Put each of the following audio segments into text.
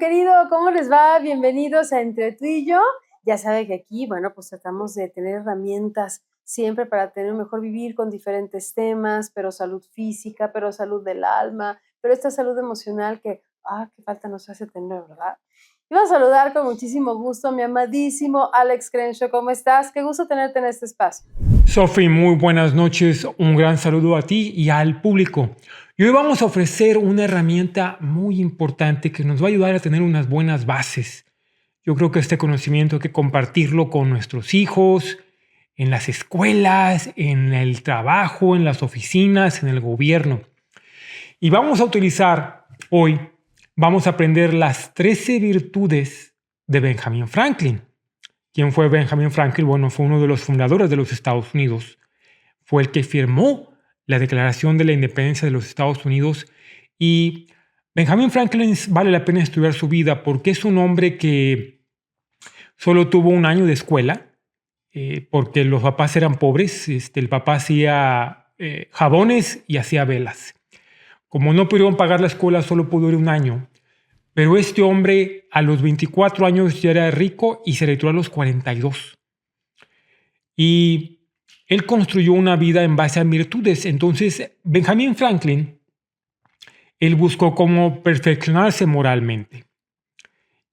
querido, ¿cómo les va? Bienvenidos a Entre tú y yo. Ya saben que aquí, bueno, pues tratamos de tener herramientas siempre para tener un mejor vivir con diferentes temas, pero salud física, pero salud del alma, pero esta salud emocional que, qué falta nos hace tener, ¿verdad? Y vamos a saludar con muchísimo gusto a mi amadísimo Alex Crenshaw. ¿Cómo estás? Qué gusto tenerte en este espacio. Sofi, muy buenas noches. Un gran saludo a ti y al público. Y hoy vamos a ofrecer una herramienta muy importante que nos va a ayudar a tener unas buenas bases. Yo creo que este conocimiento hay que compartirlo con nuestros hijos, en las escuelas, en el trabajo, en las oficinas, en el gobierno. Y vamos a utilizar hoy, vamos a aprender las 13 virtudes de Benjamin Franklin. ¿Quién fue Benjamin Franklin? Bueno, fue uno de los fundadores de los Estados Unidos. Fue el que firmó la Declaración de la Independencia de los Estados Unidos. Y Benjamin Franklin vale la pena estudiar su vida porque es un hombre que solo tuvo un año de escuela, porque los papás eran pobres. El papá hacía jabones y hacía velas. Como no pudieron pagar la escuela, solo pudo ir un año. Pero este hombre a los 24 años ya era rico y se retiró a los 42. Y él construyó una vida en base a virtudes. Entonces, Benjamin Franklin, él buscó cómo perfeccionarse moralmente.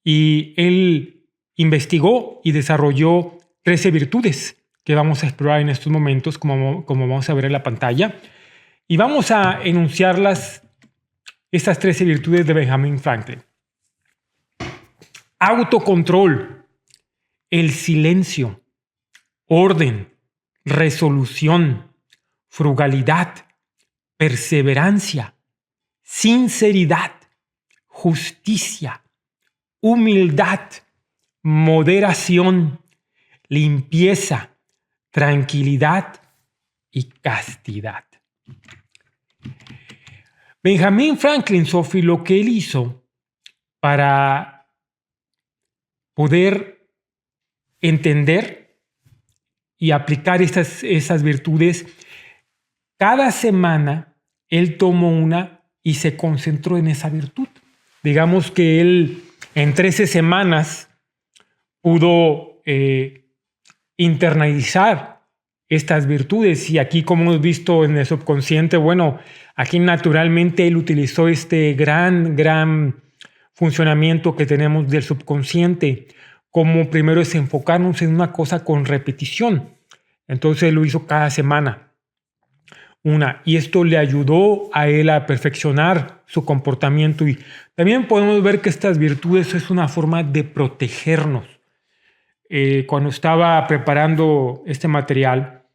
Y él investigó y desarrolló 13 virtudes que vamos a explorar en estos momentos, como vamos a ver en la pantalla. Y vamos a enunciarlas, estas 13 virtudes de Benjamin Franklin. Autocontrol, el silencio, orden, resolución, frugalidad, perseverancia, sinceridad, justicia, humildad, moderación, limpieza, tranquilidad y castidad. Benjamin Franklin, Sophie, lo que él hizo para poder entender y aplicar esas virtudes, cada semana él tomó una y se concentró en esa virtud. Digamos que él en 13 semanas pudo internalizar estas virtudes, y aquí, como hemos visto en el subconsciente, bueno, aquí naturalmente él utilizó este gran funcionamiento que tenemos del subconsciente, como primero es enfocarnos en una cosa con repetición. Entonces lo hizo cada semana una, y esto le ayudó a él a perfeccionar su comportamiento. Y también podemos ver que estas virtudes es una forma de protegernos. Cuando estaba preparando este material,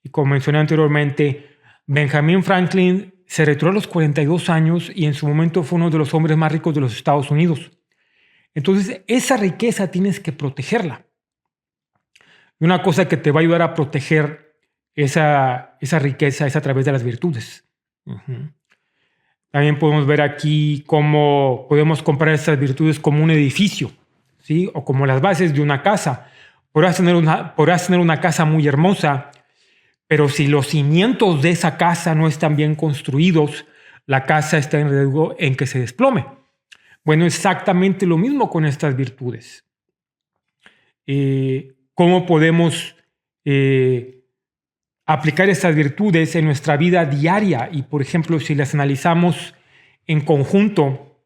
y como mencioné anteriormente, Benjamin Franklin se retiró a los 42 años y en su momento fue uno de los hombres más ricos de los Estados Unidos. Entonces, esa riqueza tienes que protegerla. Y una cosa que te va a ayudar a proteger esa riqueza es a través de las virtudes. También podemos ver aquí cómo podemos comparar estas virtudes como un edificio, ¿sí? O como las bases de una casa. Podrás tener una casa muy hermosa, pero si los cimientos de esa casa no están bien construidos, la casa está en riesgo en que se desplome. Bueno, exactamente lo mismo con estas virtudes. ¿Cómo podemos aplicar estas virtudes en nuestra vida diaria? Y, por ejemplo, si las analizamos en conjunto,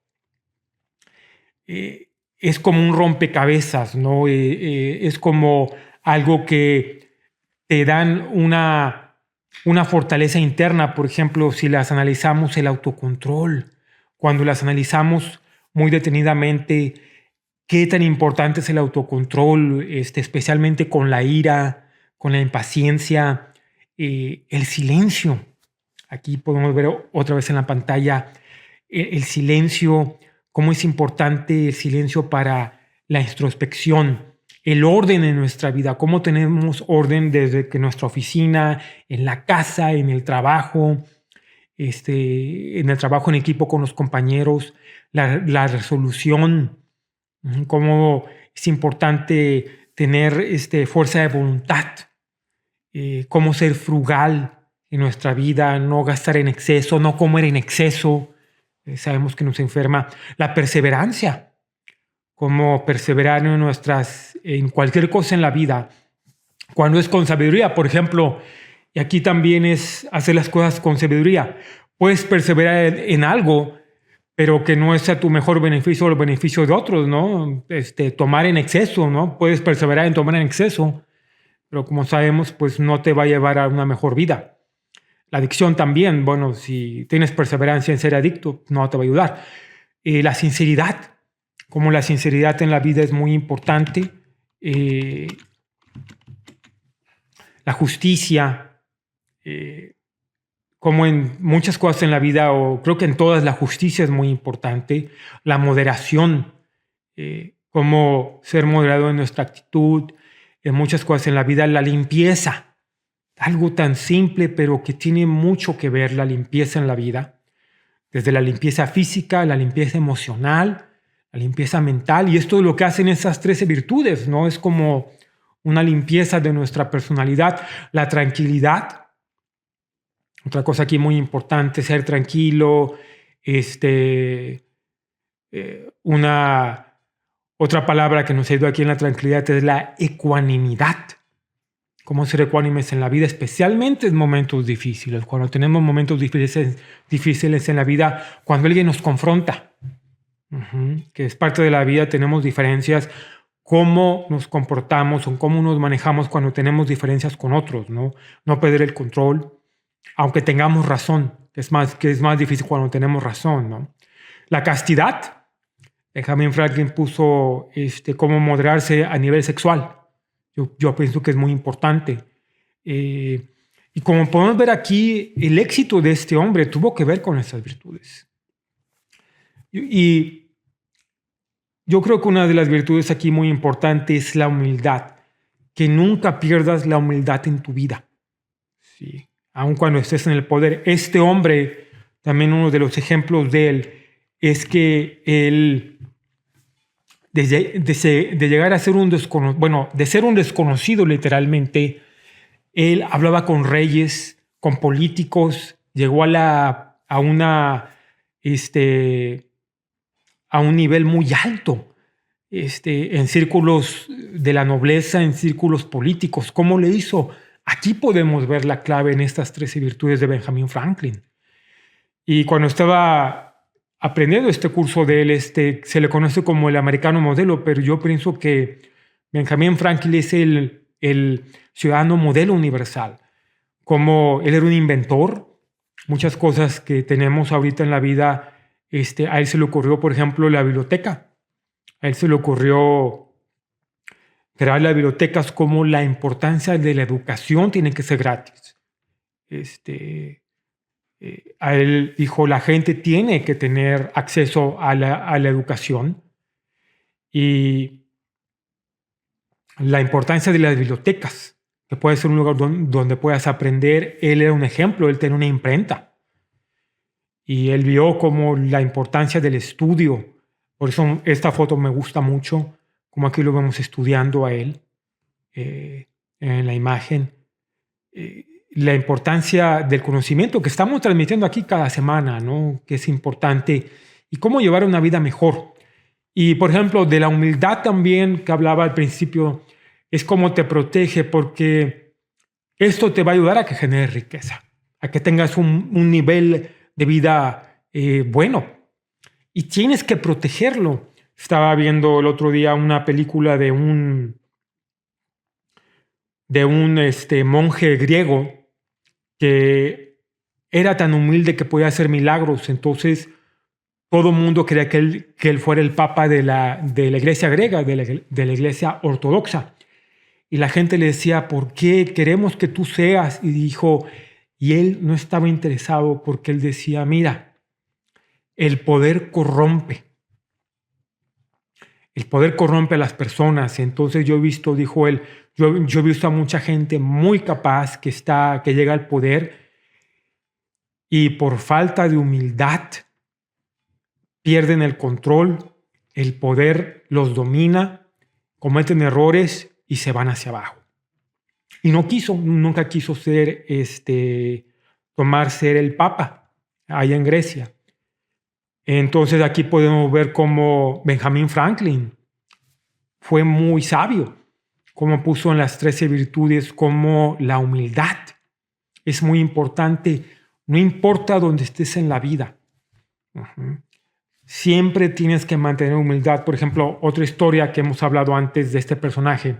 es como un rompecabezas, ¿no? Es como algo que te dan una fortaleza interna. Por ejemplo, si las analizamos, el autocontrol, cuando las analizamos muy detenidamente, qué tan importante es el autocontrol, especialmente con la ira, con la impaciencia, el silencio. Aquí podemos ver otra vez en la pantalla el silencio, cómo es importante el silencio para la introspección, el orden en nuestra vida, cómo tenemos orden desde que nuestra oficina, en la casa, en el trabajo, en el trabajo en equipo con los compañeros, la resolución, cómo es importante tener fuerza de voluntad, cómo ser frugal en nuestra vida, no gastar en exceso, no comer en exceso, sabemos que nos enferma. La perseverancia, cómo perseverar en cualquier cosa en la vida, cuando es con sabiduría. Por ejemplo, y aquí también es hacer las cosas con sabiduría. Puedes perseverar en algo, pero que no es a tu mejor beneficio o el beneficio de otros, ¿no? Tomar en exceso, ¿no? Puedes perseverar en tomar en exceso, pero como sabemos, pues no te va a llevar a una mejor vida. La adicción también, bueno, si tienes perseverancia en ser adicto, no te va a ayudar. La sinceridad, como la sinceridad en la vida es muy importante. La justicia, como en muchas cosas en la vida, o creo que en todas, la justicia es muy importante. La moderación, cómo ser moderado en nuestra actitud, en muchas cosas en la vida. La limpieza, algo tan simple, pero que tiene mucho que ver la limpieza en la vida. Desde la limpieza física, la limpieza emocional, la limpieza mental. Y esto es lo que hacen esas 13 virtudes, ¿no? Es como una limpieza de nuestra personalidad. La tranquilidad, otra cosa aquí muy importante, ser tranquilo. Otra palabra que nos ayuda aquí en la tranquilidad es la ecuanimidad. Cómo ser ecuánimes en la vida, especialmente en momentos difíciles, cuando tenemos momentos difíciles en la vida, cuando alguien nos confronta, que es parte de la vida, tenemos diferencias, cómo nos comportamos o cómo nos manejamos cuando tenemos diferencias con otros, ¿no? No perder el control, aunque tengamos razón, que es más difícil cuando tenemos razón, ¿no? La castidad, Benjamin Franklin puso cómo moderarse a nivel sexual. Yo pienso que es muy importante. Y como podemos ver aquí, el éxito de este hombre tuvo que ver con esas virtudes. Y yo creo que una de las virtudes aquí muy importante es la humildad. Que nunca pierdas la humildad en tu vida. ¿Sí? Aun cuando estés en el poder. Este hombre, también uno de los ejemplos de él, es que él, de llegar a ser de ser un desconocido literalmente, él hablaba con reyes, con políticos, llegó a un nivel muy alto, en círculos de la nobleza, en círculos políticos. ¿Cómo le hizo? Aquí podemos ver la clave en estas 13 virtudes de Benjamin Franklin. Y cuando estaba aprendiendo este curso de él, se le conoce como el americano modelo, pero yo pienso que Benjamin Franklin es el ciudadano modelo universal. Como él era un inventor, muchas cosas que tenemos ahorita en la vida, a él se le ocurrió, por ejemplo, la biblioteca. A él se le ocurrió crear las bibliotecas, como la importancia de la educación tiene que ser gratis. A él dijo, la gente tiene que tener acceso a la educación, y la importancia de las bibliotecas, que puede ser un lugar donde puedas aprender. Él era un ejemplo, él tenía una imprenta y él vio como la importancia del estudio. Por eso esta foto me gusta mucho, como aquí lo vemos estudiando a él en la imagen. La importancia del conocimiento que estamos transmitiendo aquí cada semana, ¿no? Que es importante, y cómo llevar una vida mejor. Y, por ejemplo, de la humildad también, que hablaba al principio, es cómo te protege, porque esto te va a ayudar a que generes riqueza, a que tengas un nivel de vida bueno. Y tienes que protegerlo. Estaba viendo el otro día una película de un monje griego que era tan humilde que podía hacer milagros. Entonces, todo el mundo creía que él fuera el papa de la iglesia griega, de la iglesia ortodoxa. Y la gente le decía, ¿por qué queremos que tú seas? Y él no estaba interesado, porque él decía, mira, el poder corrompe. El poder corrompe a las personas. Entonces yo he visto, dijo él, yo he visto a mucha gente muy capaz que llega al poder, y por falta de humildad pierden el control, el poder los domina, cometen errores y se van hacia abajo. Y nunca quiso ser el papa allá en Grecia. Entonces aquí podemos ver cómo Benjamin Franklin fue muy sabio, como puso en las 13 virtudes, como la humildad. Es muy importante, no importa dónde estés en la vida. Ujú. Siempre tienes que mantener humildad. Por ejemplo, otra historia que hemos hablado antes de este personaje,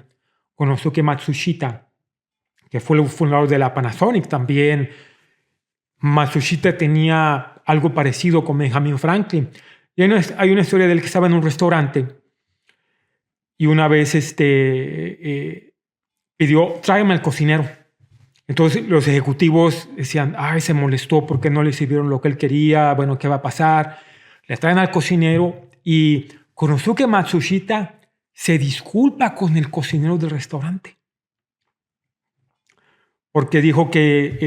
Konosuke Matsushita, que fue el fundador de la Panasonic también. Matsushita tenía algo parecido con Benjamin Franklin. Y hay una historia de él que estaba en un restaurante y una vez pidió, tráigame al cocinero. Entonces los ejecutivos decían, ay, se molestó porque no le sirvieron lo que él quería, bueno, ¿qué va a pasar? Le traen al cocinero y Konosuke Matsushita se disculpa con el cocinero del restaurante porque dijo que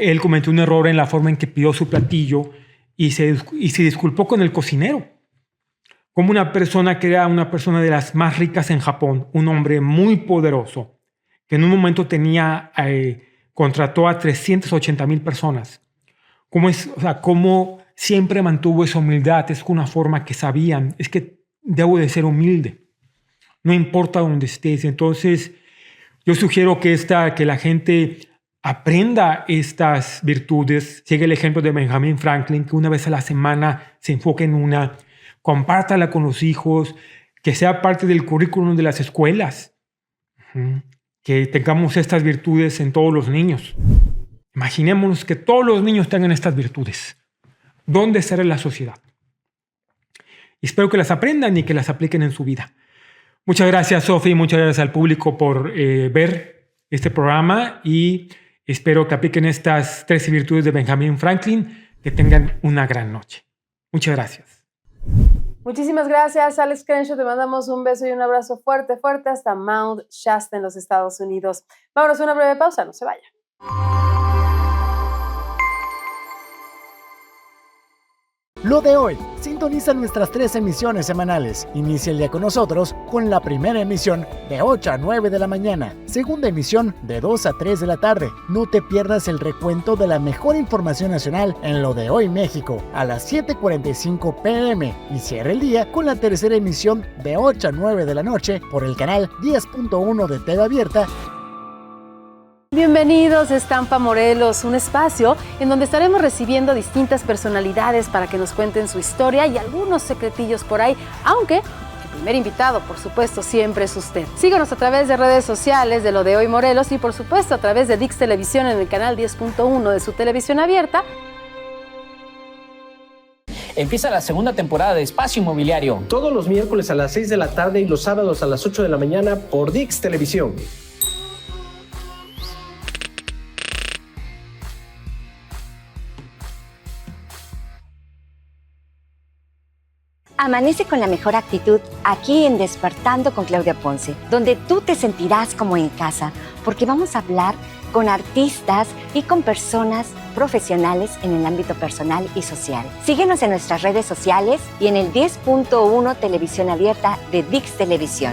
él cometió un error en la forma en que pidió su platillo y se disculpó con el cocinero. Como una persona que era una persona de las más ricas en Japón, un hombre muy poderoso, que en un momento contrató a 380,000 personas. Cómo siempre mantuvo esa humildad. Es una forma que sabían, es que debo de ser humilde, no importa dónde estés. Entonces, yo sugiero que la gente aprenda estas virtudes. Sigue el ejemplo de Benjamin Franklin, que una vez a la semana se enfoque en una, compártala con los hijos, que sea parte del currículum de las escuelas. Que tengamos estas virtudes en todos los niños. Imaginémonos que todos los niños tengan estas virtudes. ¿Dónde estará la sociedad? Y espero que las aprendan y que las apliquen en su vida. Muchas gracias, Sofi, muchas gracias al público por ver este programa y espero que apliquen estas 13 virtudes de Benjamin Franklin, que tengan una gran noche. Muchas gracias. Muchísimas gracias, Alex Crenshaw. Te mandamos un beso y un abrazo fuerte, fuerte hasta Mount Shasta en los Estados Unidos. Vámonos a una breve pausa, no se vaya. Lo de hoy. Sintoniza nuestras 3 emisiones semanales. Inicia el día con nosotros con la primera emisión de 8 a 9 de la mañana. Segunda emisión de 2 a 3 de la tarde. No te pierdas el recuento de la mejor información nacional en Lo de Hoy México a las 7:45 p.m. Y cierra el día con la tercera emisión de 8 a 9 de la noche por el canal 10.1 de TV Abierta. Bienvenidos a Estampa Morelos, un espacio en donde estaremos recibiendo distintas personalidades para que nos cuenten su historia y algunos secretillos por ahí, aunque el primer invitado, por supuesto, siempre es usted. Síganos a través de redes sociales de Lo de Hoy Morelos y, por supuesto, a través de Dix Televisión en el canal 10.1 de su televisión abierta. Empieza la segunda temporada de Espacio Inmobiliario. Todos los miércoles a las 6 de la tarde y los sábados a las 8 de la mañana por Dix Televisión. Amanece con la mejor actitud aquí en Despertando con Claudia Ponce, donde tú te sentirás como en casa, porque vamos a hablar con artistas y con personas profesionales en el ámbito personal y social. Síguenos en nuestras redes sociales y en el 10.1 Televisión Abierta de Dix Televisión.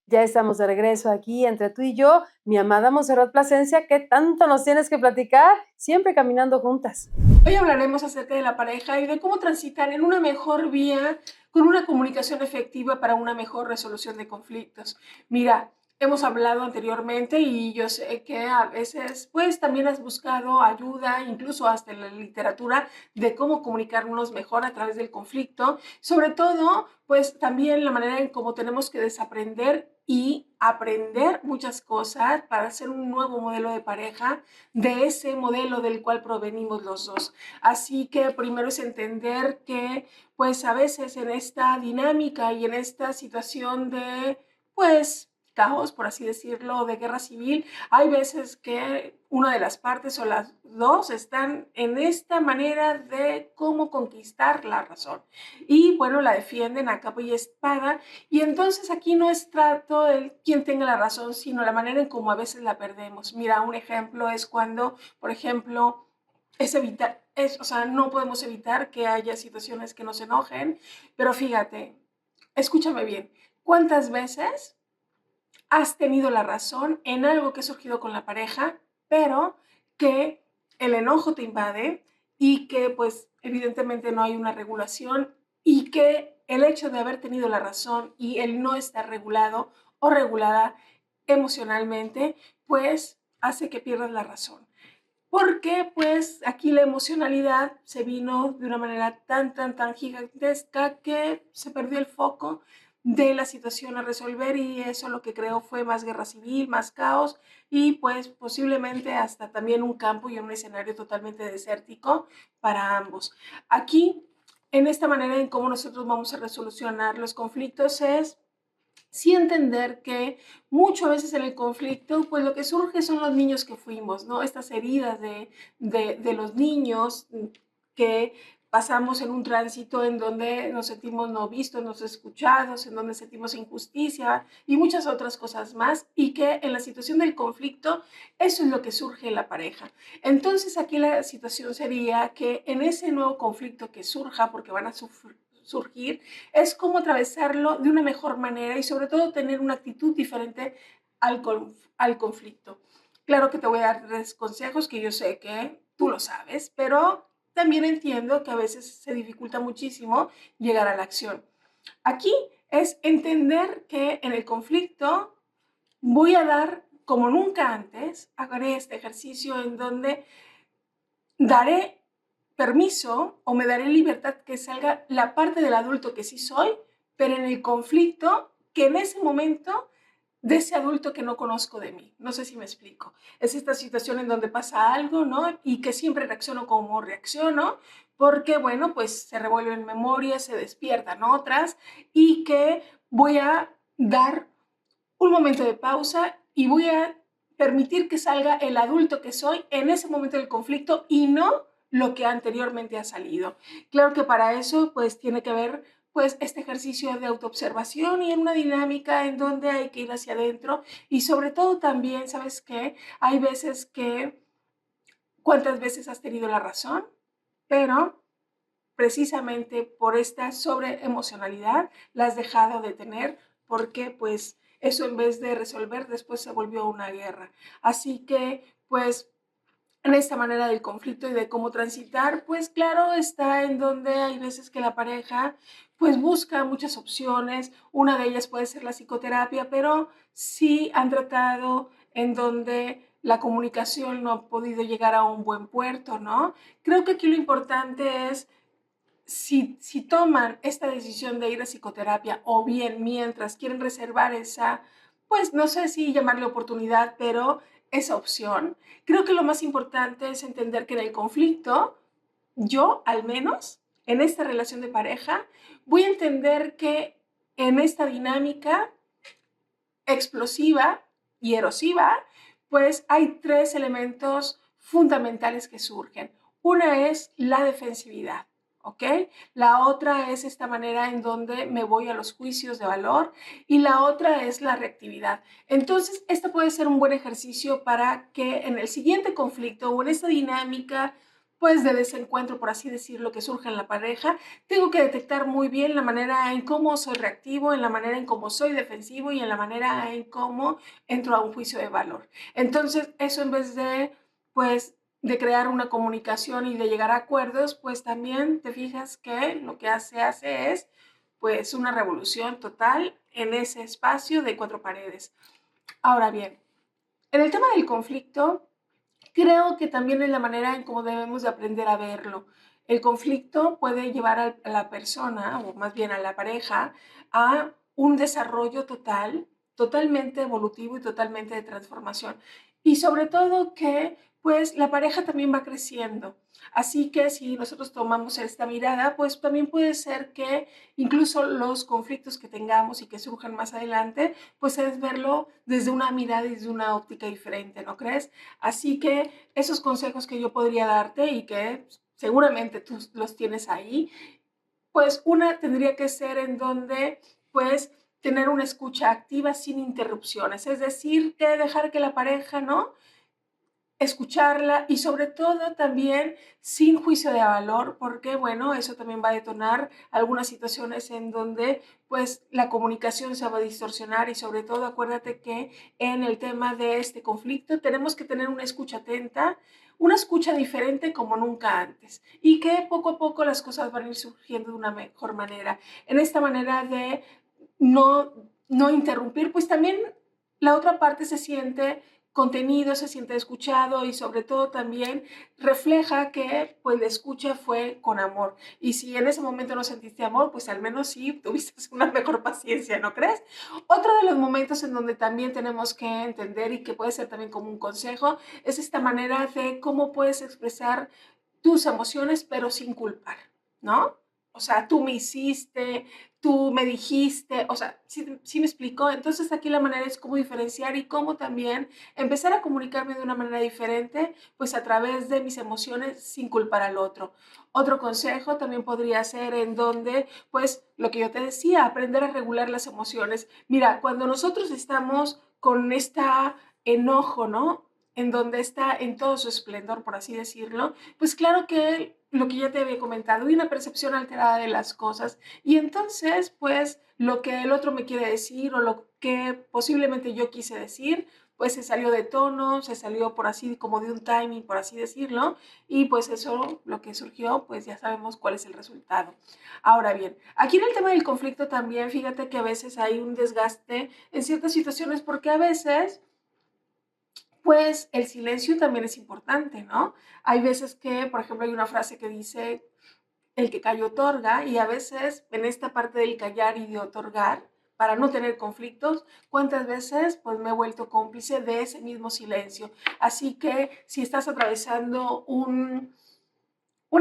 Ya estamos de regreso aquí entre tú y yo, mi amada Montserrat Plasencia, ¿qué tanto nos tienes que platicar? Siempre caminando juntas. Hoy hablaremos acerca de la pareja y de cómo transitar en una mejor vía con una comunicación efectiva para una mejor resolución de conflictos. Mira, hemos hablado anteriormente y yo sé que a veces pues también has buscado ayuda, incluso hasta en la literatura, de cómo comunicarnos mejor a través del conflicto. Sobre todo, pues también la manera en cómo tenemos que desaprender y aprender muchas cosas para hacer un nuevo modelo de pareja de ese modelo del cual provenimos los dos. Así que primero es entender que pues a veces en esta dinámica y en esta situación de pues caos, por así decirlo, de guerra civil, hay veces que una de las partes o las dos están en esta manera de cómo conquistar la razón. Y bueno, la defienden a capa y espada. Y entonces aquí no es trato de quien tenga la razón, sino la manera en cómo a veces la perdemos. Mira, un ejemplo es cuando, por ejemplo, no podemos evitar que haya situaciones que nos enojen, pero fíjate, escúchame bien, ¿cuántas veces has tenido la razón en algo que ha surgido con la pareja, pero que el enojo te invade y que pues evidentemente no hay una regulación y que el hecho de haber tenido la razón y el no estar regulado o regulada emocionalmente, pues hace que pierdas la razón. Porque pues aquí la emocionalidad se vino de una manera tan gigantesca que se perdió el foco de la situación a resolver y eso lo que creó fue más guerra civil, más caos y pues posiblemente hasta también un campo y un escenario totalmente desértico para ambos. Aquí, en esta manera en cómo nosotros vamos a resolucionar los conflictos es sí entender que mucho a veces en el conflicto, pues lo que surge son los niños que fuimos, ¿no? Estas heridas de los niños que pasamos en un tránsito en donde nos sentimos no vistos, no escuchados, en donde sentimos injusticia y muchas otras cosas más, y que en la situación del conflicto eso es lo que surge en la pareja. Entonces aquí la situación sería que en ese nuevo conflicto que surja, porque van a surgir, es cómo atravesarlo de una mejor manera y sobre todo tener una actitud diferente al conflicto. Claro que te voy a dar 3 consejos que yo sé que tú lo sabes, pero también entiendo que a veces se dificulta muchísimo llegar a la acción. Aquí es entender que en el conflicto voy a dar, como nunca antes, haré este ejercicio en donde daré permiso o me daré libertad que salga la parte del adulto que sí soy, pero en el conflicto que en ese momento de ese adulto que no conozco de mí. No sé si me explico. Es esta situación en donde pasa algo, ¿no? Y que siempre reacciono como reacciono, porque, bueno, pues se revuelven memorias, se despiertan otras, y que voy a dar un momento de pausa y voy a permitir que salga el adulto que soy en ese momento del conflicto y no lo que anteriormente ha salido. Claro que para eso pues tiene que haber pues este ejercicio de autoobservación y en una dinámica en donde hay que ir hacia adentro y sobre todo también, ¿sabes qué? Hay veces que cuántas veces has tenido la razón, pero precisamente por esta sobreemocionalidad la has dejado de tener porque pues eso en vez de resolver después se volvió una guerra. Así que pues en esta manera del conflicto y de cómo transitar, pues claro, está en donde hay veces que la pareja pues busca muchas opciones, una de ellas puede ser la psicoterapia, pero sí han tratado en donde la comunicación no ha podido llegar a un buen puerto, ¿no? Creo que aquí lo importante es si toman esta decisión de ir a psicoterapia o bien mientras quieren reservar esa, pues no sé si llamarle oportunidad, pero esa opción, creo que lo más importante es entender que en el conflicto, yo al menos, en esta relación de pareja, voy a entender que en esta dinámica explosiva y erosiva, pues hay 3 elementos fundamentales que surgen. Una es la defensividad. ¿Ok? La otra es esta manera en donde me voy a los juicios de valor y la otra es la reactividad. Entonces, este puede ser un buen ejercicio para que en el siguiente conflicto o en esta dinámica pues de desencuentro, por así decirlo, que surge en la pareja, tengo que detectar muy bien la manera en cómo soy reactivo, en la manera en cómo soy defensivo y en la manera en cómo entro a un juicio de valor. Entonces, eso en vez de, pues, de crear una comunicación y de llegar a acuerdos, pues también te fijas que lo que se hace es, pues, una revolución total en ese espacio de 4 paredes. Ahora bien, en el tema del conflicto, creo que también es la manera en cómo debemos de aprender a verlo. El conflicto puede llevar a la persona, o más bien a la pareja, a un desarrollo totalmente evolutivo y totalmente de transformación. Y sobre todo que pues la pareja también va creciendo. Así que si nosotros tomamos esta mirada, pues también puede ser que incluso los conflictos que tengamos y que surjan más adelante, pues es verlo desde una mirada y desde una óptica diferente, ¿no crees? Así que esos consejos que yo podría darte y que seguramente tú los tienes ahí, pues una tendría que ser en donde pues tener una escucha activa sin interrupciones, es decir, que dejar que la pareja, ¿no? escucharla y sobre todo también sin juicio de valor, porque bueno, eso también va a detonar algunas situaciones en donde pues la comunicación se va a distorsionar y sobre todo acuérdate que en el tema de este conflicto tenemos que tener una escucha atenta, una escucha diferente como nunca antes y que poco a poco las cosas van a ir surgiendo de una mejor manera. En esta manera de no interrumpir, pues también la otra parte se siente contenido, se siente escuchado y sobre todo también refleja que pues la escucha fue con amor. Y si en ese momento no sentiste amor, pues al menos sí tuviste una mejor paciencia, ¿no crees? Otro de los momentos en donde también tenemos que entender y que puede ser también como un consejo es esta manera de cómo puedes expresar tus emociones pero sin culpar, ¿no? O sea, tú me hiciste, tú me dijiste, o sea, ¿sí me explicó? Entonces aquí la manera es cómo diferenciar y cómo también empezar a comunicarme de una manera diferente, pues a través de mis emociones sin culpar al otro. Otro consejo también podría ser en donde, pues, lo que yo te decía, aprender a regular las emociones. Mira, cuando nosotros estamos con enojo, ¿no? En donde está en todo su esplendor, por así decirlo, pues claro que lo que ya te había comentado, hay una percepción alterada de las cosas y entonces pues lo que el otro me quiere decir o lo que posiblemente yo quise decir, pues se salió de tono, se salió por así como de un timing, por así decirlo, y pues eso lo que surgió, pues ya sabemos cuál es el resultado. Ahora bien, aquí en el tema del conflicto también, fíjate que a veces hay un desgaste en ciertas situaciones porque a veces pues el silencio también es importante, ¿no? Hay veces que, por ejemplo, hay una frase que dice, el que calla otorga, y a veces en esta parte del callar y de otorgar, para no tener conflictos, ¿cuántas veces pues me he vuelto cómplice de ese mismo silencio? Así que si estás atravesando un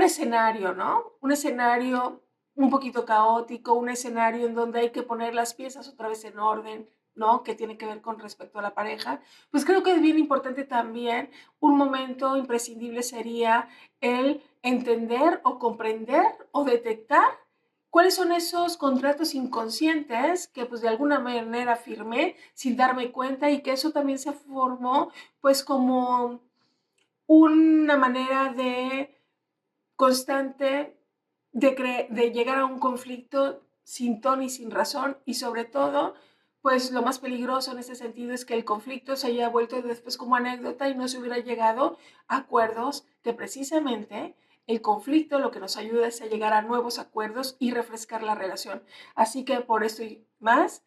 escenario, ¿no? Un escenario un poquito caótico, un escenario en donde hay que poner las piezas otra vez en orden, ¿no? Que tiene que ver con respecto a la pareja, pues creo que es bien importante también, un momento imprescindible sería el entender o comprender o detectar cuáles son esos contratos inconscientes que pues de alguna manera firmé sin darme cuenta y que eso también se formó pues como una manera de constante de llegar a un conflicto sin ton y sin razón y sobre todo, pues lo más peligroso en ese sentido es que el conflicto se haya vuelto después como anécdota y no se hubiera llegado a acuerdos que precisamente el conflicto lo que nos ayuda es a llegar a nuevos acuerdos y refrescar la relación. Así que por esto y más,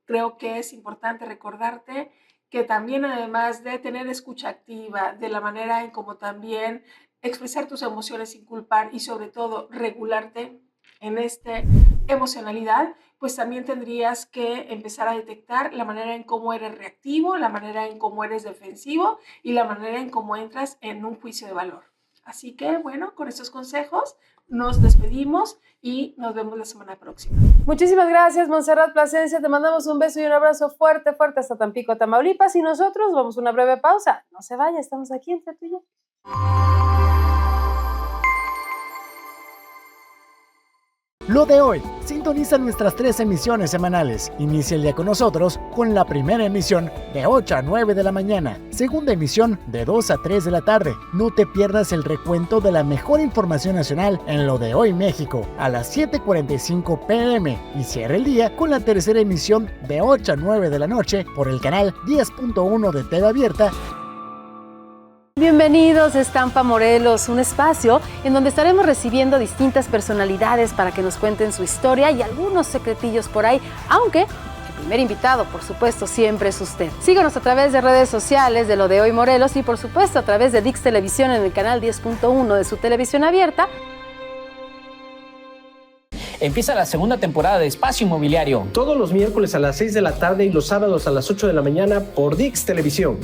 creo que es importante recordarte que también además de tener escucha activa, de la manera en cómo también expresar tus emociones sin culpar y sobre todo regularte en esta emocionalidad, pues también tendrías que empezar a detectar la manera en cómo eres reactivo, la manera en cómo eres defensivo y la manera en cómo entras en un juicio de valor. Así que bueno, con estos consejos nos despedimos y nos vemos la semana próxima. Muchísimas gracias, Montserrat Plasencia. Te mandamos un beso y un abrazo fuerte, fuerte hasta Tampico, Tamaulipas. Y nosotros vamos a una breve pausa. No se vaya, estamos aquí entre tú y yo. Lo de hoy. Sintoniza nuestras 3 emisiones semanales. Inicia el día con nosotros con la primera emisión de 8 a 9 de la mañana. Segunda emisión de 2 a 3 de la tarde. No te pierdas el recuento de la mejor información nacional en Lo de Hoy México a las 7:45 p.m. Y cierra el día con la tercera emisión de 8 a 9 de la noche por el canal 10.1 de TV Abierta. Bienvenidos a Estampa Morelos, un espacio en donde estaremos recibiendo distintas personalidades para que nos cuenten su historia y algunos secretillos por ahí, aunque el primer invitado, por supuesto, siempre es usted. Síganos a través de redes sociales de Lo de Hoy Morelos y, por supuesto, a través de Dix Televisión en el canal 10.1 de su televisión abierta. Empieza la segunda temporada de Espacio Inmobiliario. Todos los miércoles a las 6 de la tarde y los sábados a las 8 de la mañana por Dix Televisión.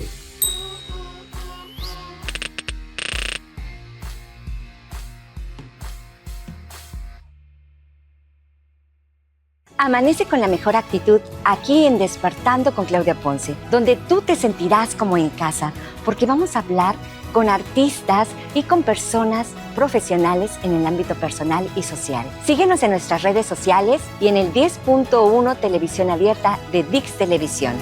Amanece con la mejor actitud aquí en Despertando con Claudia Ponce, donde tú te sentirás como en casa, porque vamos a hablar con artistas y con personas profesionales en el ámbito personal y social. Síguenos en nuestras redes sociales y en el 10.1 Televisión Abierta de Dix Televisión.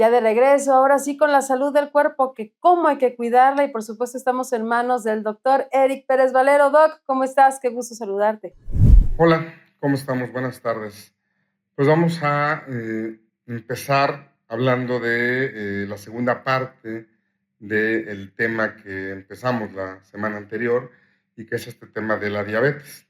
ya de regreso, ahora sí con la salud del cuerpo, que cómo hay que cuidarla y por supuesto estamos en manos del doctor Eric Pérez Valero. Doc, ¿cómo estás? Qué gusto saludarte. Hola, ¿cómo estamos? Buenas tardes. Pues vamos a empezar hablando de la segunda parte del tema que empezamos la semana anterior y que es este tema de la diabetes.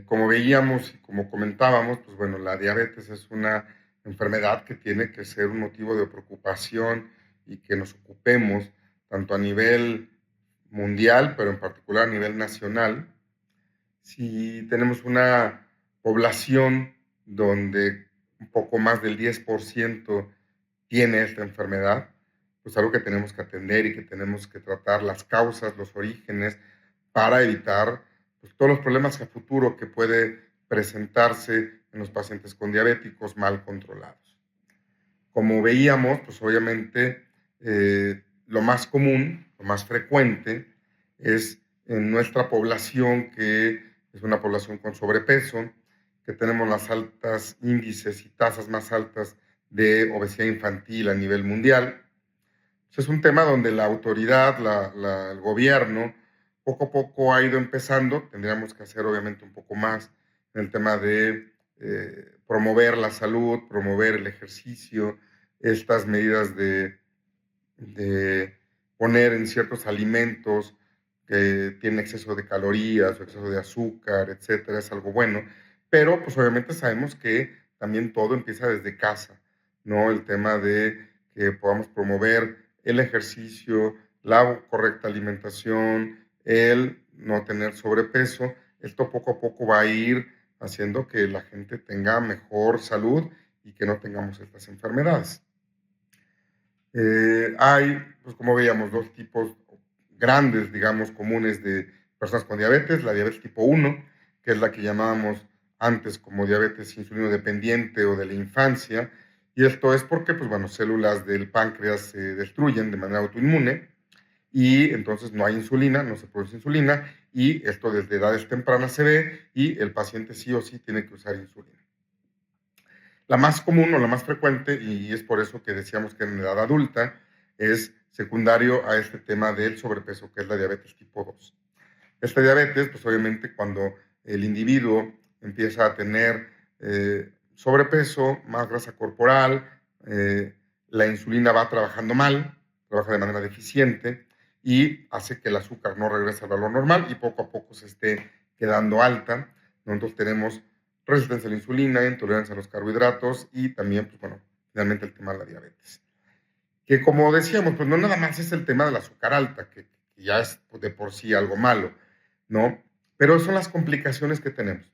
Como veíamos y como comentábamos, pues bueno, la diabetes es una enfermedad que tiene que ser un motivo de preocupación y que nos ocupemos tanto a nivel mundial, pero en particular a nivel nacional. Si tenemos una población donde un poco más del 10% tiene esta enfermedad, pues algo que tenemos que atender y que tenemos que tratar las causas, los orígenes, para evitar pues, todos los problemas a futuro que puede presentarse en los pacientes con diabéticos mal controlados. Como veíamos, pues obviamente lo más común, lo más frecuente es en nuestra población que es una población con sobrepeso, que tenemos las altas índices y tasas más altas de obesidad infantil a nivel mundial. Es un tema donde la autoridad, el gobierno, poco a poco ha ido empezando. Tendríamos que hacer obviamente un poco más en el tema de promover la salud, promover el ejercicio, estas medidas de poner en ciertos alimentos que tienen exceso de calorías o exceso de azúcar, etcétera, es algo bueno. Pero pues obviamente sabemos que también todo empieza desde casa, ¿no? El tema de que podamos promover el ejercicio, la correcta alimentación, el no tener sobrepeso. Esto poco a poco va a ir haciendo que la gente tenga mejor salud y que no tengamos estas enfermedades. Hay, pues como veíamos, dos tipos grandes, digamos, comunes de personas con diabetes. La diabetes tipo 1, que es la que llamábamos antes como diabetes insulino dependiente o de la infancia. Y esto es porque, pues bueno, células del páncreas se destruyen de manera autoinmune y entonces no hay insulina, no se produce insulina y esto desde edades tempranas se ve y el paciente sí o sí tiene que usar insulina. La más común o la más frecuente, y es por eso que decíamos que en edad adulta, es secundario a este tema del sobrepeso, que es la diabetes tipo 2. Esta diabetes, pues obviamente cuando el individuo empieza a tener sobrepeso, más grasa corporal, la insulina va trabajando mal, trabaja de manera deficiente y hace que el azúcar no regrese al valor normal y poco a poco se esté quedando alta, ¿no? Entonces tenemos resistencia a la insulina, intolerancia a los carbohidratos y también, pues bueno, finalmente el tema de la diabetes. Que como decíamos, pues no nada más es el tema del azúcar alta, que ya es de por sí algo malo, ¿no? Pero son las complicaciones que tenemos.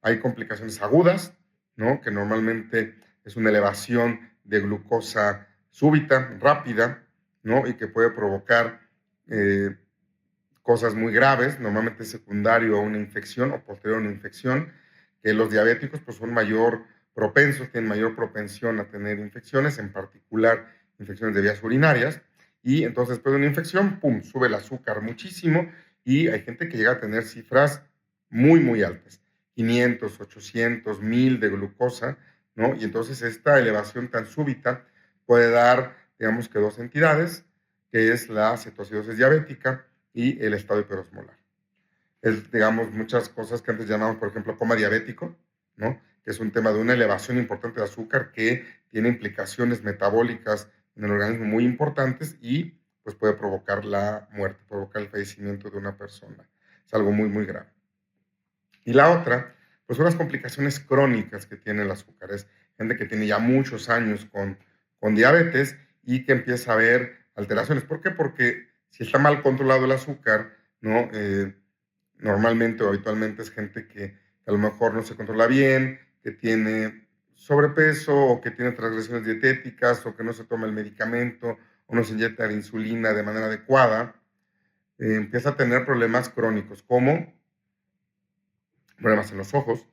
Hay complicaciones agudas, ¿no? Que normalmente es una elevación de glucosa súbita, rápida, ¿no? Y que puede provocar cosas muy graves, normalmente secundario a una infección o posterior a una infección, que los diabéticos pues son tienen mayor propensión a tener infecciones, en particular infecciones de vías urinarias, y entonces después de una infección, pum, sube el azúcar muchísimo, y hay gente que llega a tener cifras muy, muy altas, 500, 800, 1000 de glucosa, ¿no? Y entonces esta elevación tan súbita puede dar, digamos que dos entidades, que es la cetoacidosis diabética y el estado hiperosmolar. Es, digamos, muchas cosas que antes llamamos, por ejemplo, coma diabético, ¿no? Que es un tema de una elevación importante de azúcar que tiene implicaciones metabólicas en el organismo muy importantes y pues puede provocar la muerte, provocar el fallecimiento de una persona. Es algo muy, muy grave. Y la otra, pues son las complicaciones crónicas que tiene el azúcar. Es gente que tiene ya muchos años con diabetes y que empieza a ver alteraciones. ¿Por qué? Porque si está mal controlado el azúcar, ¿no? Normalmente o habitualmente es gente que a lo mejor no se controla bien, que tiene sobrepeso o que tiene transgresiones dietéticas o que no se toma el medicamento o no se inyecta la insulina de manera adecuada, empieza a tener problemas crónicos como problemas en los ojos,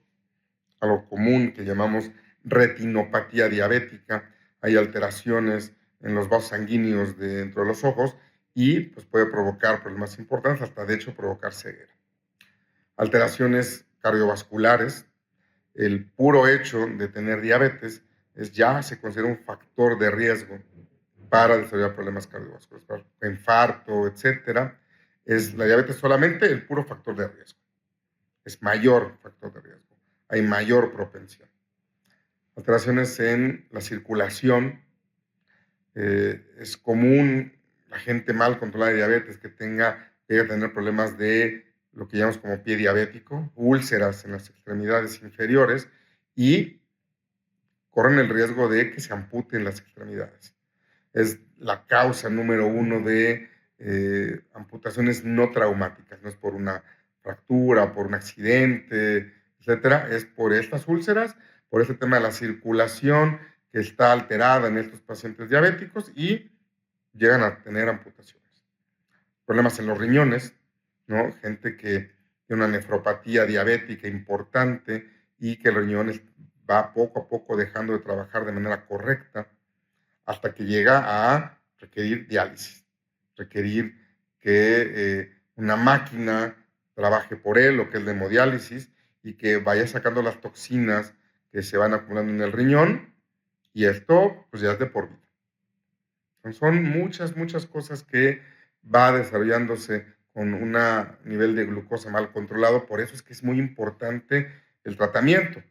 algo común que llamamos retinopatía diabética. Hay alteraciones en los vasos sanguíneos dentro de los ojos y pues, puede provocar problemas importantes, hasta de hecho provocar ceguera. Alteraciones cardiovasculares. El puro hecho de tener diabetes ya se considera un factor de riesgo para desarrollar problemas cardiovasculares, para infarto, etcétera. Es la diabetes solamente el puro factor de riesgo. Es mayor factor de riesgo. Hay mayor propensión. Alteraciones en la circulación. Es común la gente mal controlada de diabetes que llegue a tener problemas de lo que llamamos como pie diabético, úlceras en las extremidades inferiores y corren el riesgo de que se amputen las extremidades. Es la causa número 1 de amputaciones no traumáticas, no es por una fractura, por un accidente, etcétera, es por estas úlceras, por este tema de la circulación que está alterada en estos pacientes diabéticos y llegan a tener amputaciones. Problemas en los riñones, ¿no? Gente que tiene una nefropatía diabética importante y que el riñón va poco a poco dejando de trabajar de manera correcta hasta que llega a requerir diálisis, requerir que una máquina trabaje por él, lo que es la hemodiálisis, y que vaya sacando las toxinas que se van acumulando en el riñón, y esto pues ya es de por vida. Son muchas cosas que va desarrollándose con un nivel de glucosa mal controlado, por eso es que es muy importante el tratamiento,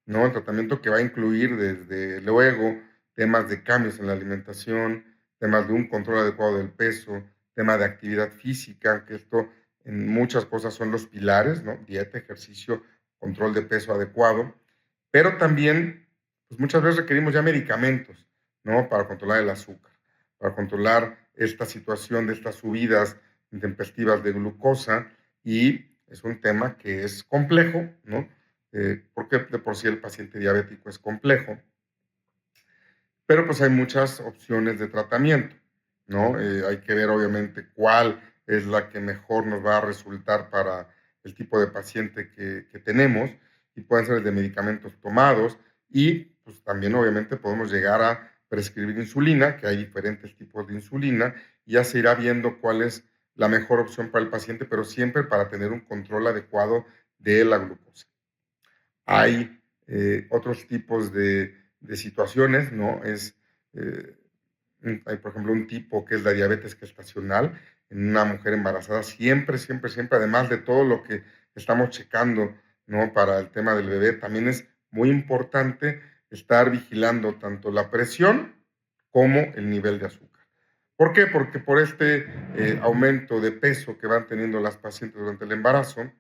¿no? El tratamiento que va a incluir desde luego temas de cambios en la alimentación, temas de un control adecuado del peso, tema de actividad física, que esto en muchas cosas son los pilares, ¿no? Dieta, ejercicio, control de peso adecuado, pero también pues muchas veces requerimos ya medicamentos, ¿no? Para controlar el azúcar, para controlar esta situación de estas subidas intempestivas de glucosa, y es un tema que es complejo, ¿no? Porque de por sí el paciente diabético es complejo, pero pues hay muchas opciones de tratamiento, ¿no? Hay que ver obviamente cuál es la que mejor nos va a resultar para el tipo de paciente que tenemos, y pueden ser de medicamentos tomados, y pues también obviamente podemos llegar a prescribir insulina, que hay diferentes tipos de insulina, y ya se irá viendo cuál es la mejor opción para el paciente, pero siempre para tener un control adecuado de la glucosa. Hay otros tipos de situaciones, ¿no? Hay, por ejemplo, un tipo que es la diabetes gestacional en una mujer embarazada, siempre, además de todo lo que estamos checando, ¿no? Para el tema del bebé, también es muy importante estar vigilando tanto la presión como el nivel de azúcar. ¿Por qué? Porque por este aumento de peso que van teniendo las pacientes durante el embarazo,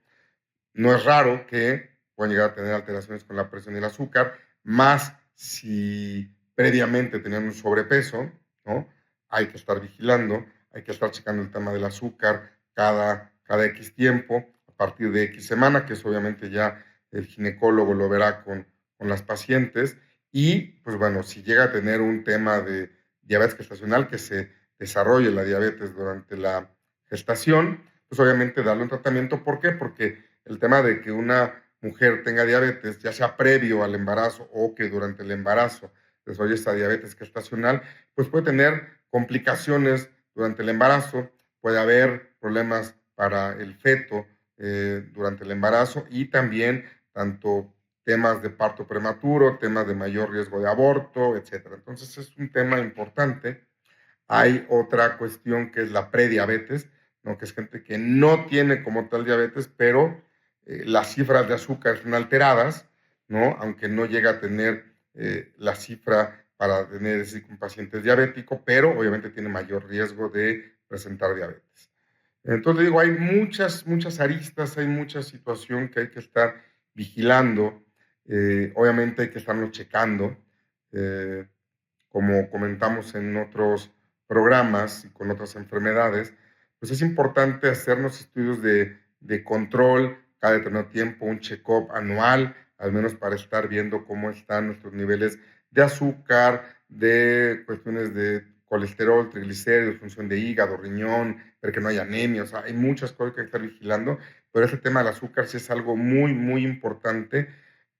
no es raro que puedan llegar a tener alteraciones con la presión y el azúcar, más si previamente tenían un sobrepeso, ¿no? Hay que estar vigilando, hay que estar checando el tema del azúcar cada X tiempo, a partir de X semana, que es obviamente ya el ginecólogo lo verá con las pacientes, y pues bueno, si llega a tener un tema de diabetes gestacional, que se desarrolle la diabetes durante la gestación, pues obviamente darle un tratamiento. ¿Por qué? Porque el tema de que una mujer tenga diabetes, ya sea previo al embarazo o que durante el embarazo desarrolle esta diabetes gestacional, pues puede tener complicaciones durante el embarazo, puede haber problemas para el feto durante el embarazo, y también tanto temas de parto prematuro, temas de mayor riesgo de aborto, etc. Entonces es un tema importante. Hay otra cuestión que es la prediabetes, ¿no? Que es gente que no tiene como tal diabetes, pero las cifras de azúcar están alteradas, ¿no? Aunque no llega a tener la cifra para tener un paciente diabético, pero obviamente tiene mayor riesgo de presentar diabetes. Entonces digo, hay muchas aristas, hay mucha situación que hay que estar vigilando, obviamente hay que estarlo checando, como comentamos en otros programas y con otras enfermedades, pues es importante hacernos estudios de control cada determinado tiempo, un check-up anual, al menos para estar viendo cómo están nuestros niveles de azúcar, de cuestiones de colesterol, triglicéridos, función de hígado, riñón, ver que no haya anemia. O sea, hay muchas cosas que hay que estar vigilando, pero ese tema del azúcar sí es algo muy importante,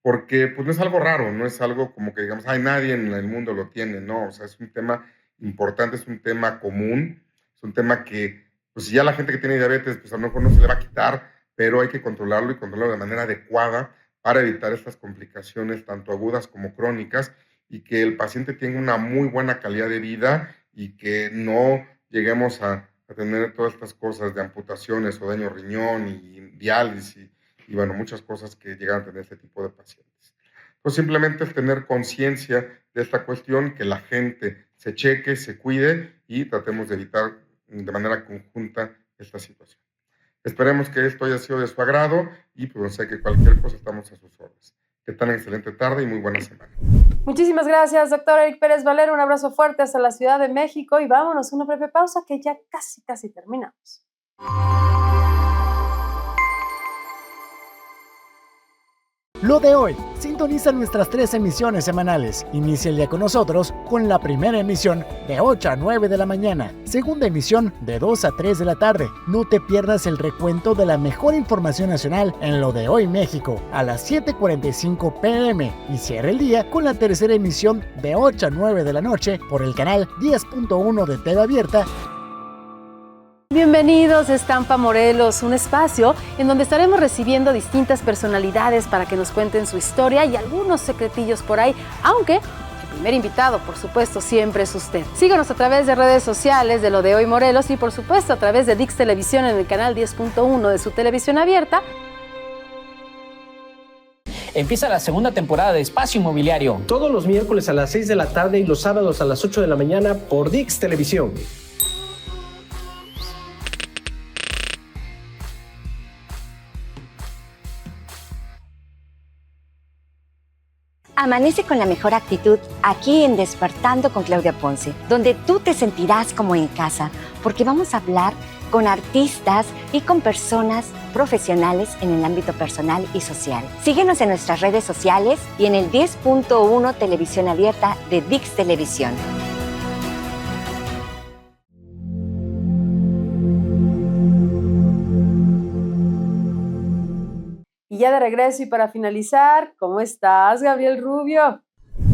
porque pues no es algo raro, no es algo como que digamos, ay, nadie en el mundo lo tiene, no, o sea, es un tema importante, es un tema común, es un tema que, pues si ya la gente que tiene diabetes, pues a lo mejor no se le va a quitar, pero hay que controlarlo y controlarlo de manera adecuada para evitar estas complicaciones tanto agudas como crónicas, y que el paciente tenga una muy buena calidad de vida y que no lleguemos a tener todas estas cosas de amputaciones o daño riñón y diálisis y bueno, muchas cosas que llegan a tener este tipo de pacientes. Entonces, simplemente es tener conciencia de esta cuestión, que la gente se cheque, se cuide y tratemos de evitar de manera conjunta esta situación. Esperemos que esto haya sido de su agrado y pues sé que cualquier cosa estamos a sus órdenes. Que tengan excelente tarde y muy buena semana. Muchísimas gracias, doctor Eric Pérez Valero. Un abrazo fuerte hasta la Ciudad de México y vámonos a una breve pausa que ya casi terminamos. Lo de hoy. Sintoniza nuestras 3 emisiones semanales. Inicia el día con nosotros con la primera emisión de 8 a 9 de la mañana. Segunda emisión de 2 a 3 de la tarde. No te pierdas el recuento de la mejor información nacional en Lo de Hoy México a las 7:45 p.m. Y cierra el día con la tercera emisión de 8 a 9 de la noche por el canal 10.1 de TV Abierta. Bienvenidos a Estampa Morelos, un espacio en donde estaremos recibiendo distintas personalidades para que nos cuenten su historia y algunos secretillos por ahí, aunque el primer invitado, por supuesto, siempre es usted. Síganos a través de redes sociales de Lo de Hoy Morelos y, por supuesto, a través de Dix Televisión en el canal 10.1 de su televisión abierta. Empieza la segunda temporada de Espacio Inmobiliario. Todos los miércoles a las 6 de la tarde y los sábados a las 8 de la mañana por Dix Televisión. Amanece con la mejor actitud aquí en Despertando con Claudia Ponce, donde tú te sentirás como en casa, porque vamos a hablar con artistas y con personas profesionales en el ámbito personal y social. Síguenos en nuestras redes sociales y en el 10.1 Televisión Abierta de Dix Televisión. Y ya de regreso y para finalizar, ¿cómo estás, Gabriel Rubio?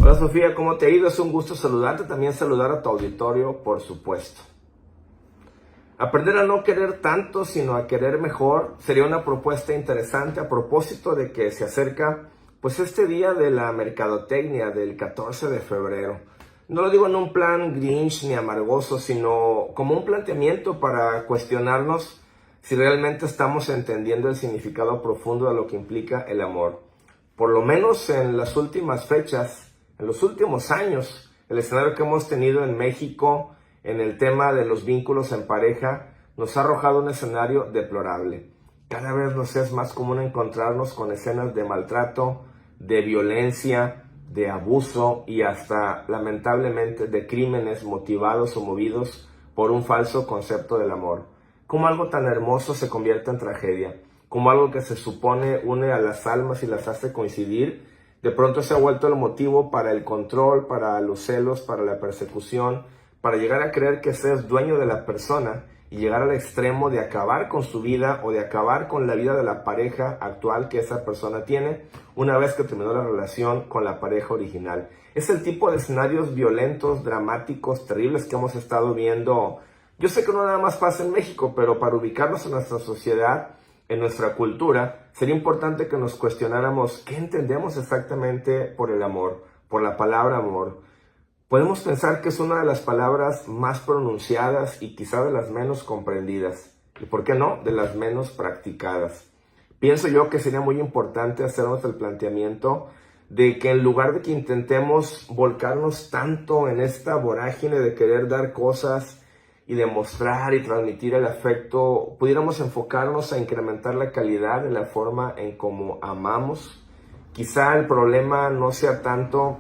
Hola Sofía, ¿cómo te ha ido? Es un gusto saludarte, también saludar a tu auditorio, por supuesto. Aprender a no querer tanto, sino a querer mejor, sería una propuesta interesante a propósito de que se acerca pues este día de la mercadotecnia del 14 de febrero. No lo digo en un plan grinch ni amargoso, sino como un planteamiento para cuestionarnos si realmente estamos entendiendo el significado profundo de lo que implica el amor. Por lo menos en las últimas fechas, en los últimos años, el escenario que hemos tenido en México en el tema de los vínculos en pareja nos ha arrojado un escenario deplorable. Cada vez nos es más común encontrarnos con escenas de maltrato, de violencia, de abuso y hasta, lamentablemente, de crímenes motivados o movidos por un falso concepto del amor. Cómo algo tan hermoso se convierte en tragedia, cómo algo que se supone une a las almas y las hace coincidir, de pronto se ha vuelto el motivo para el control, para los celos, para la persecución, para llegar a creer que seas dueño de la persona y llegar al extremo de acabar con su vida o de acabar con la vida de la pareja actual que esa persona tiene una vez que terminó la relación con la pareja original. Es el tipo de escenarios violentos, dramáticos, terribles que hemos estado viendo. Yo sé que no nada más pasa en México, pero para ubicarnos en nuestra sociedad, en nuestra cultura, sería importante que nos cuestionáramos qué entendemos exactamente por el amor, por la palabra amor. Podemos pensar que es una de las palabras más pronunciadas y quizá de las menos comprendidas, y por qué no, de las menos practicadas. Pienso yo que sería muy importante hacernos el planteamiento de que en lugar de que intentemos volcarnos tanto en esta vorágine de querer dar cosas y demostrar y transmitir el afecto, pudiéramos enfocarnos a incrementar la calidad de la forma en cómo amamos. Quizá el problema no sea tanto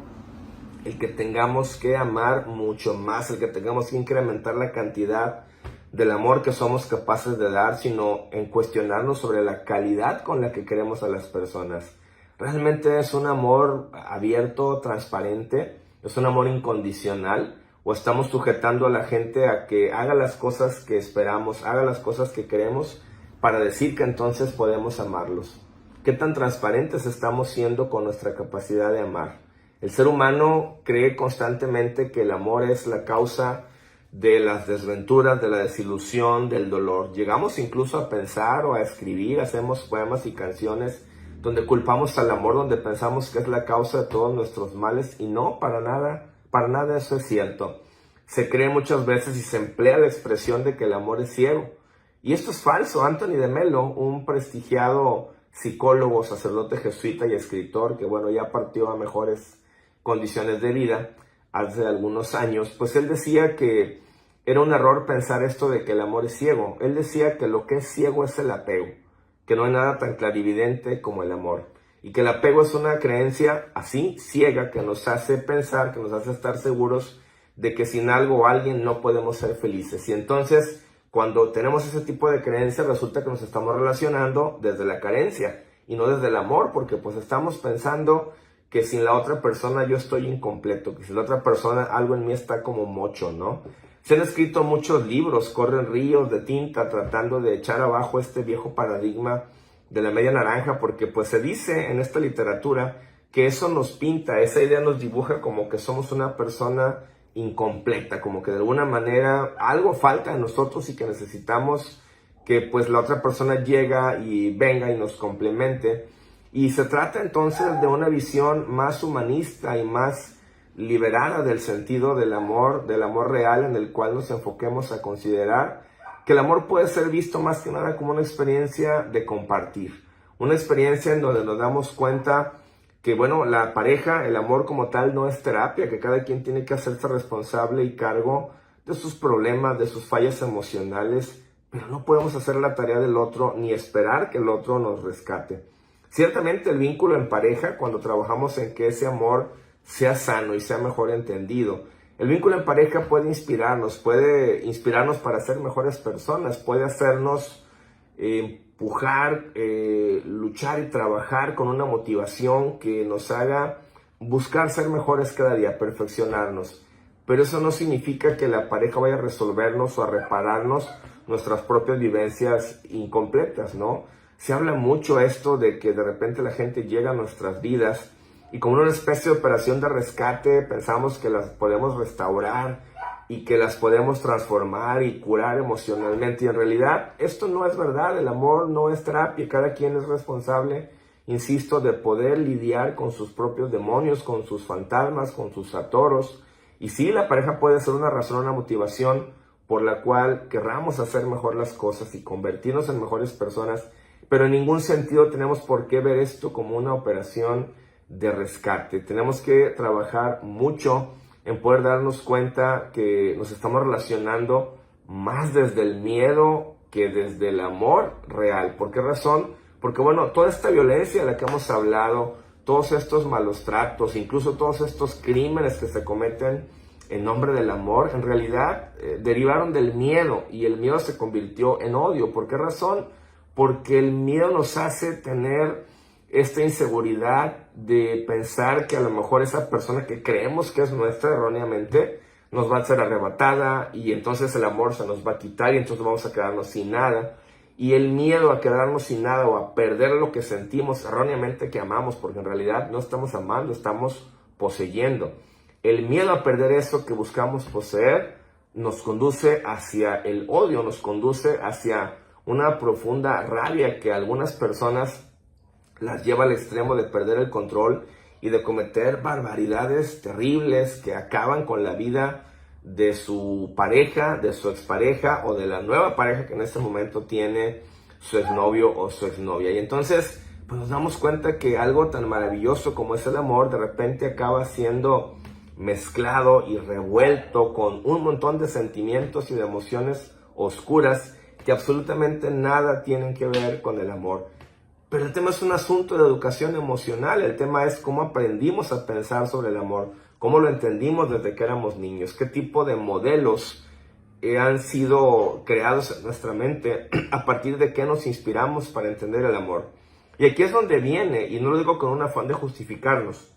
el que tengamos que amar mucho más, el que tengamos que incrementar la cantidad del amor que somos capaces de dar, sino en cuestionarnos sobre la calidad con la que queremos a las personas. ¿Realmente es un amor abierto, transparente? ¿Es un amor incondicional? ¿O estamos sujetando a la gente a que haga las cosas que esperamos, haga las cosas que queremos para decir que entonces podemos amarlos? ¿Qué tan transparentes estamos siendo con nuestra capacidad de amar? El ser humano cree constantemente que el amor es la causa de las desventuras, de la desilusión, del dolor. Llegamos incluso a pensar o a escribir, hacemos poemas y canciones donde culpamos al amor, donde pensamos que es la causa de todos nuestros males, y no, para nada eso es cierto. Se cree muchas veces y se emplea la expresión de que el amor es ciego. Y esto es falso. Anthony de Melo, un prestigiado psicólogo, sacerdote jesuita y escritor, que bueno, ya partió a mejores condiciones de vida hace algunos años, pues él decía que era un error pensar esto de que el amor es ciego. Él decía que lo que es ciego es el apego, que no hay nada tan clarividente como el amor, y que el apego es una creencia así ciega que nos hace pensar, que nos hace estar seguros de que sin algo o alguien no podemos ser felices. Y entonces, cuando tenemos ese tipo de creencias, resulta que nos estamos relacionando desde la carencia y no desde el amor, porque pues estamos pensando que sin la otra persona yo estoy incompleto, que sin la otra persona algo en mí está como mocho, ¿no? Se han escrito muchos libros, corren ríos de tinta tratando de echar abajo este viejo paradigma de la media naranja, porque pues se dice en esta literatura que eso nos pinta, esa idea nos dibuja como que somos una persona incompleta, como que de alguna manera algo falta en nosotros y que necesitamos que pues la otra persona llega y venga y nos complemente. Y se trata entonces de una visión más humanista y más liberada del sentido del amor real, en el cual nos enfoquemos a considerar que el amor puede ser visto más que nada como una experiencia de compartir, una experiencia en donde nos damos cuenta que bueno, la pareja, el amor como tal no es terapia, que cada quien tiene que hacerse responsable y cargo de sus problemas, de sus fallas emocionales, pero no podemos hacer la tarea del otro ni esperar que el otro nos rescate. Ciertamente el vínculo en pareja, cuando trabajamos en que ese amor sea sano y sea mejor entendido, el vínculo en pareja puede inspirarnos para ser mejores personas, puede hacernos empujar, luchar y trabajar con una motivación que nos haga buscar ser mejores cada día, perfeccionarnos. Pero eso no significa que la pareja vaya a resolvernos o a repararnos nuestras propias vivencias incompletas, ¿no? Se habla mucho esto de que de repente la gente llega a nuestras vidas y como una especie de operación de rescate pensamos que las podemos restaurar y que las podemos transformar y curar emocionalmente. Y en realidad esto no es verdad, el amor no es terapia, cada quien es responsable, insisto, de poder lidiar con sus propios demonios, con sus fantasmas, con sus atoros. Y sí, la pareja puede ser una razón, una motivación por la cual querramos hacer mejor las cosas y convertirnos en mejores personas, pero en ningún sentido tenemos por qué ver esto como una operación de rescate. Tenemos que trabajar mucho en poder darnos cuenta que nos estamos relacionando más desde el miedo que desde el amor real. ¿Por qué razón? Porque bueno, toda esta violencia de la que hemos hablado, todos estos malos tratos, incluso todos estos crímenes que se cometen en nombre del amor, en realidad derivaron del miedo, y el miedo se convirtió en odio. ¿Por qué razón? Porque el miedo nos hace tener esta inseguridad de pensar que a lo mejor esa persona que creemos que es nuestra erróneamente nos va a ser arrebatada, y entonces el amor se nos va a quitar y entonces vamos a quedarnos sin nada. Y el miedo a quedarnos sin nada o a perder lo que sentimos erróneamente que amamos, porque en realidad no estamos amando, estamos poseyendo. El miedo a perder eso que buscamos poseer nos conduce hacia el odio, nos conduce hacia una profunda rabia que algunas personas las lleva al extremo de perder el control y de cometer barbaridades terribles que acaban con la vida de su pareja, de su expareja o de la nueva pareja que en este momento tiene su exnovio o su exnovia. Y entonces pues nos damos cuenta que algo tan maravilloso como es el amor de repente acaba siendo mezclado y revuelto con un montón de sentimientos y de emociones oscuras que absolutamente nada tienen que ver con el amor. Pero el tema es un asunto de educación emocional, el tema es cómo aprendimos a pensar sobre el amor, cómo lo entendimos desde que éramos niños, qué tipo de modelos han sido creados en nuestra mente, a partir de qué nos inspiramos para entender el amor. Y aquí es donde viene, y no lo digo con un afán de justificarnos,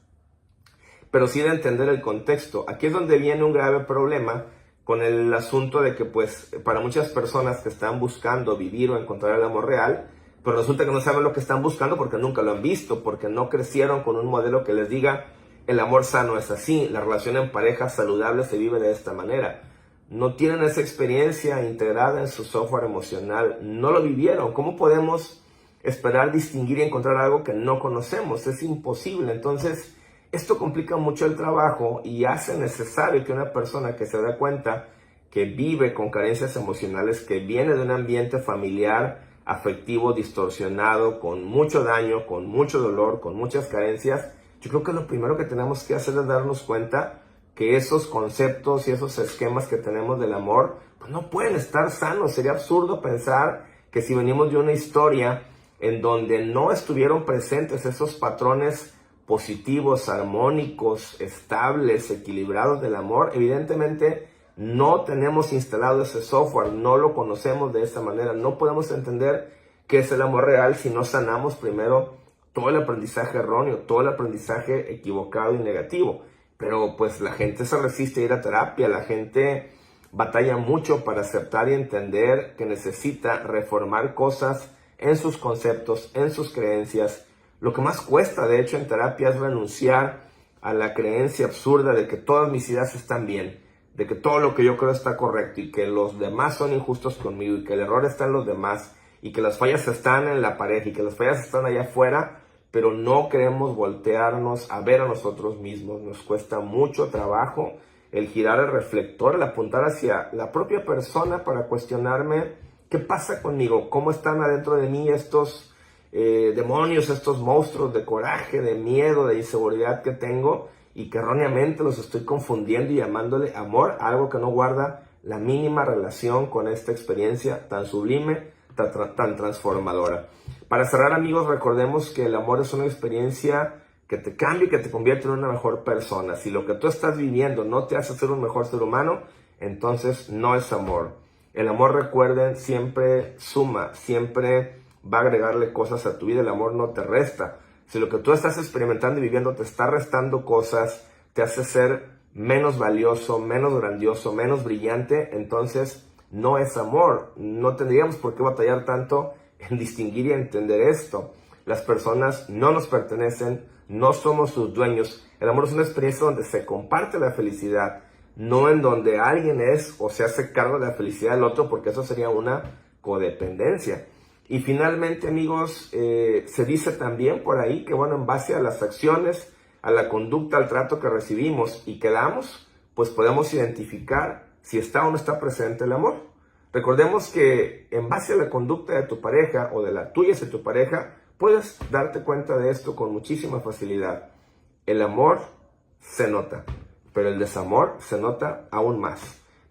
pero sí de entender el contexto. Aquí es donde viene un grave problema con el asunto de que pues para muchas personas que están buscando vivir o encontrar el amor real, pues resulta que no saben lo que están buscando porque nunca lo han visto, porque no crecieron con un modelo que les diga el amor sano es así, la relación en pareja saludable se vive de esta manera. No tienen esa experiencia integrada en su software emocional, no lo vivieron. ¿Cómo podemos esperar distinguir y encontrar algo que no conocemos. Es imposible. Entonces, esto complica mucho el trabajo y hace necesario que una persona que se da cuenta que vive con carencias emocionales, que viene de un ambiente familiar, afectivo, distorsionado, con mucho daño, con mucho dolor, con muchas carencias, yo creo que lo primero que tenemos que hacer es darnos cuenta que esos conceptos y esos esquemas que tenemos del amor pues no pueden estar sanos. Sería absurdo pensar que si venimos de una historia en donde no estuvieron presentes esos patrones positivos, armónicos, estables, equilibrados del amor, evidentemente no tenemos instalado ese software, no lo conocemos de esa manera, no podemos entender qué es el amor real si no sanamos primero todo el aprendizaje erróneo, todo el aprendizaje equivocado y negativo. Pero pues la gente se resiste a ir a terapia, la gente batalla mucho para aceptar y entender que necesita reformar cosas en sus conceptos, en sus creencias. Lo que más cuesta, de hecho, en terapia es renunciar a la creencia absurda de que todas mis ideas están bien, de que todo lo que yo creo está correcto y que los demás son injustos conmigo y que el error está en los demás y que las fallas están en la pareja y que las fallas están allá afuera, pero no queremos voltearnos a ver a nosotros mismos. Nos cuesta mucho trabajo el girar el reflector, el apuntar hacia la propia persona para cuestionarme qué pasa conmigo, cómo están adentro de mí estos demonios, estos monstruos de coraje, de miedo, de inseguridad que tengo y que erróneamente los estoy confundiendo y llamándole amor, algo que no guarda la mínima relación con esta experiencia tan sublime, tan transformadora. Para cerrar, amigos, recordemos que el amor es una experiencia que te cambia y que te convierte en una mejor persona. Si lo que tú estás viviendo no te hace ser un mejor ser humano, entonces no es amor. El amor, recuerden, siempre suma, siempre va a agregarle cosas a tu vida. El amor no te resta. Si lo que tú estás experimentando y viviendo te está restando cosas, te hace ser menos valioso, menos grandioso, menos brillante, entonces no es amor. No tendríamos por qué batallar tanto en distinguir y entender esto. Las personas no nos pertenecen, no somos sus dueños. El amor es una experiencia donde se comparte la felicidad, no en donde alguien es o se hace cargo de la felicidad del otro, porque eso sería una codependencia. Y finalmente, amigos, se dice también por ahí que, bueno, en base a las acciones, a la conducta, al trato que recibimos y que damos, pues podemos identificar si está o no está presente el amor. Recordemos que en base a la conducta de tu pareja o de la tuya hacia tu pareja, puedes darte cuenta de esto con muchísima facilidad. El amor se nota, pero el desamor se nota aún más.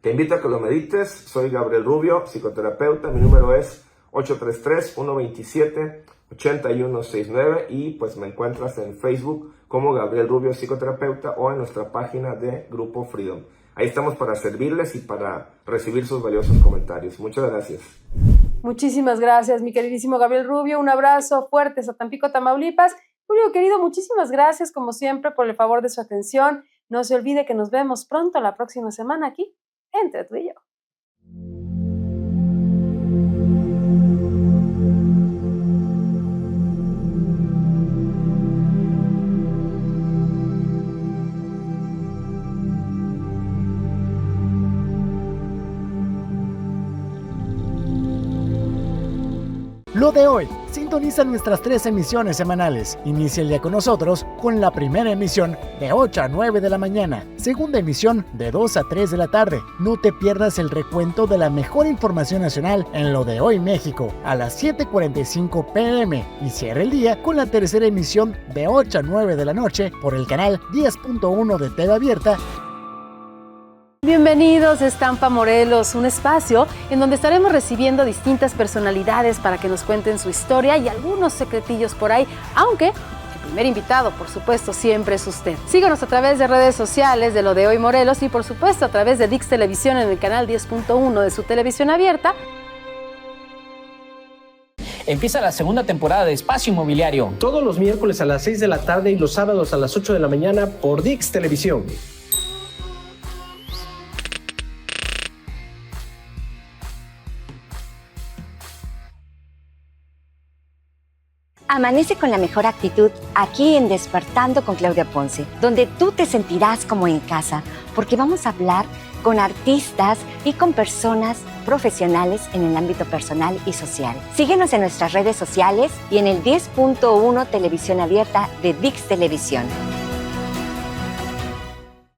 Te invito a que lo medites. Soy Gabriel Rubio, psicoterapeuta. Mi número es 833-127-8169 y pues me encuentras en Facebook como Gabriel Rubio, psicoterapeuta, o en nuestra página de Grupo Freedom. Ahí estamos para servirles y para recibir sus valiosos comentarios. Muchas gracias. Muchísimas gracias, mi queridísimo Gabriel Rubio. Un abrazo fuerte a Tampico, Tamaulipas. Julio, querido, muchísimas gracias, como siempre, por el favor de su atención. No se olvide que nos vemos pronto la próxima semana aquí, entre tú y yo. Lo de hoy. Sintoniza nuestras 3 emisiones semanales. Inicia el día con nosotros con la primera emisión de 8 a 9 de la mañana. Segunda emisión de 2 a 3 de la tarde. No te pierdas el recuento de la mejor información nacional en Lo de Hoy México a las 7:45 p.m. Y cierra el día con la tercera emisión de 8 a 9 de la noche por el canal 10.1 de TV Abierta. Bienvenidos a Estampa Morelos, un espacio en donde estaremos recibiendo distintas personalidades para que nos cuenten su historia y algunos secretillos por ahí, aunque el primer invitado, por supuesto, siempre es usted. Síganos a través de redes sociales de Lo de Hoy Morelos y, por supuesto, a través de Dix Televisión en el canal 10.1 de su televisión abierta. Empieza la segunda temporada de Espacio Inmobiliario. Todos los miércoles a las 6 de la tarde y los sábados a las 8 de la mañana por Dix Televisión. Amanece con la mejor actitud aquí en Despertando con Claudia Ponce, donde tú te sentirás como en casa, porque vamos a hablar con artistas y con personas profesionales en el ámbito personal y social. Síguenos en nuestras redes sociales y en el 10.1 Televisión Abierta de ViX Televisión.